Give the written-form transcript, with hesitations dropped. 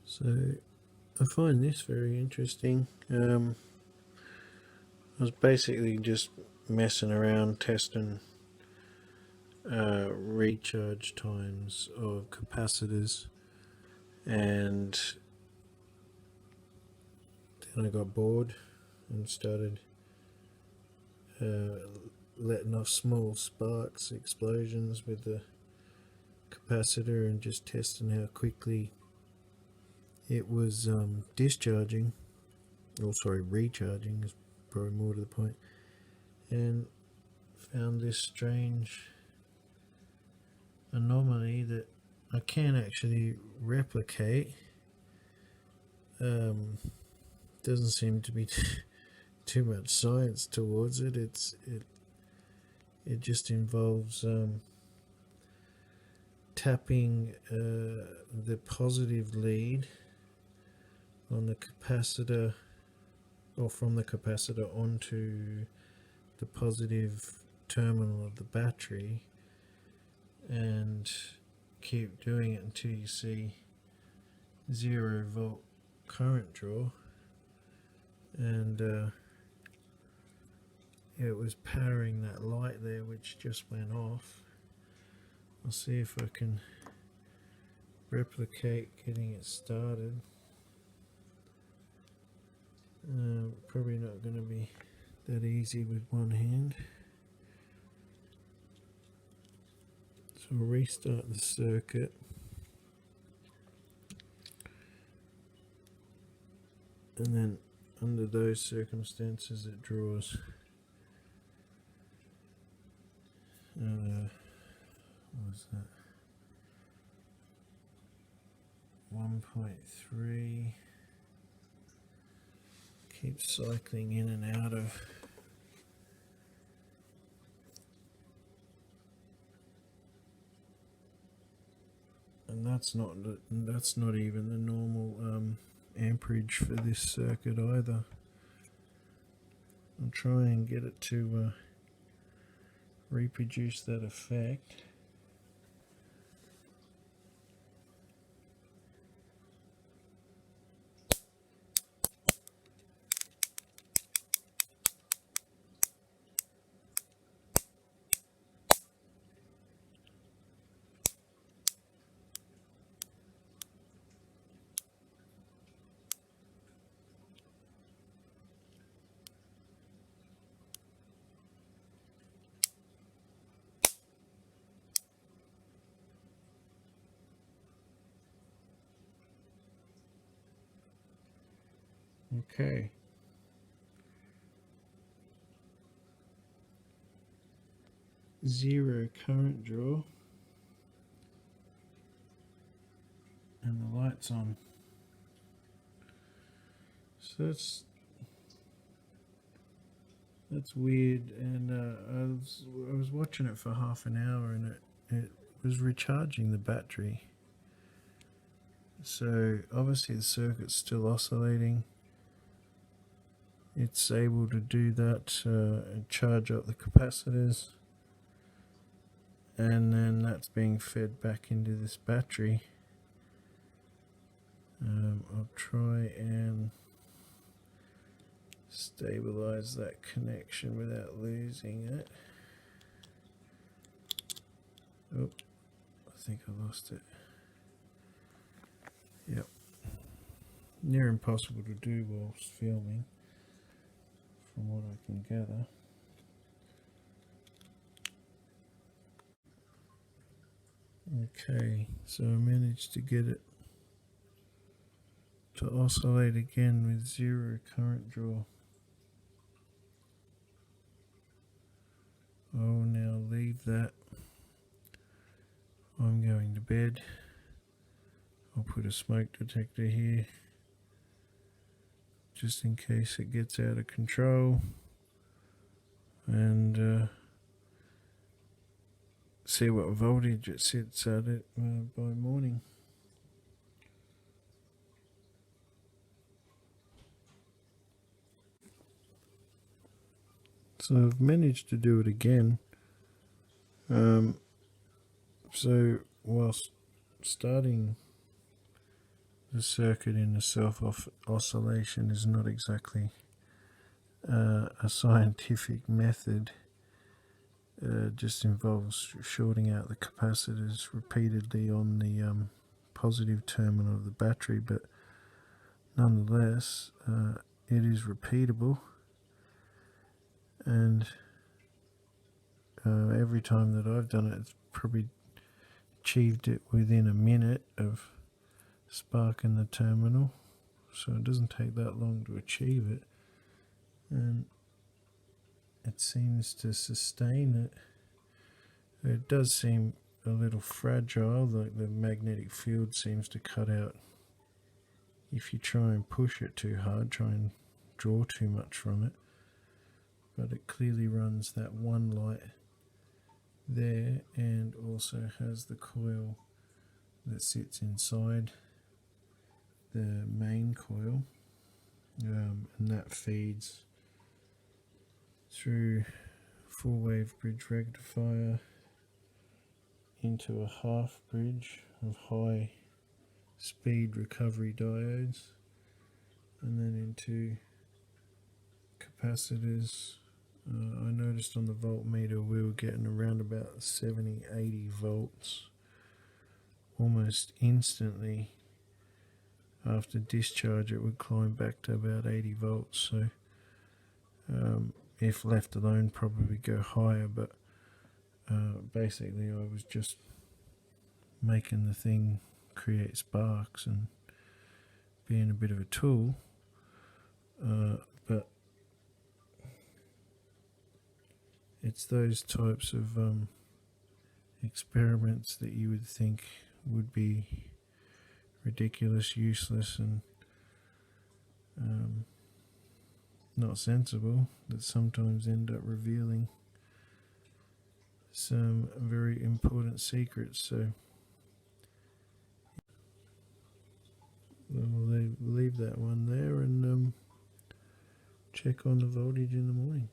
So I find this very interesting. I was basically just messing around testing recharge times of capacitors, and then I got bored and started letting off small sparks, explosions with the capacitor, and just testing how quickly it was discharging, or sorry, recharging is probably more to the point, and found this strange anomaly that I can't actually replicate. Doesn't seem to be too much science towards it. It just involves tapping the positive lead on the capacitor, or from the capacitor onto the positive terminal of the battery, and keep doing it until you see 0 volt current draw, and it was powering that light there which just went off. I'll see if I can replicate getting it started. Probably not going to be that easy with one hand. So I'll restart the circuit. And then under those circumstances it draws what was that, 1.3. Keeps cycling in and out of. And that's not even the normal amperage for this circuit either. I'll try and get it to reproduce that effect. Okay. Zero current draw, and the light's on. So that's weird, and I was watching it for half an hour, and it was recharging the battery. So obviously the circuit's still oscillating. It's able to do that and charge up the capacitors, and then that's being fed back into this battery. I'll try and stabilize that connection without losing it. Oh, I think I lost it. Yep. Near impossible to do whilst filming, from what I can gather. Okay, so I managed to get it to oscillate again with zero current draw. I will now leave that. I'm going to bed. I'll put a smoke detector here just in case it gets out of control, and see what voltage it sits at it by morning. So I've managed to do it again. So whilst starting the circuit in the self-oscillation is not exactly a scientific method. Just involves shorting out the capacitors repeatedly on the positive terminal of the battery, but nonetheless it is repeatable, and every time that I've done it, it's probably achieved it within a minute of sparking the terminal, so it doesn't take that long to achieve it, and it seems to sustain it. It does seem a little fragile, like the magnetic field seems to cut out if you try and push it too hard, try and draw too much from it, but it clearly runs that one light there, and also has the coil that sits inside the main coil, and that feeds through full wave bridge rectifier into a half bridge of high speed recovery diodes, and then into capacitors. I noticed on the voltmeter we were getting around about 70-80 volts almost instantly. After discharge it would climb back to about 80 volts, so if left alone probably go higher, but basically I was just making the thing create sparks and being a bit of a tool, but it's those types of experiments that you would think would be ridiculous, useless, and not sensible, that sometimes end up revealing some very important secrets. So we'll leave that one there and check on the voltage in the morning.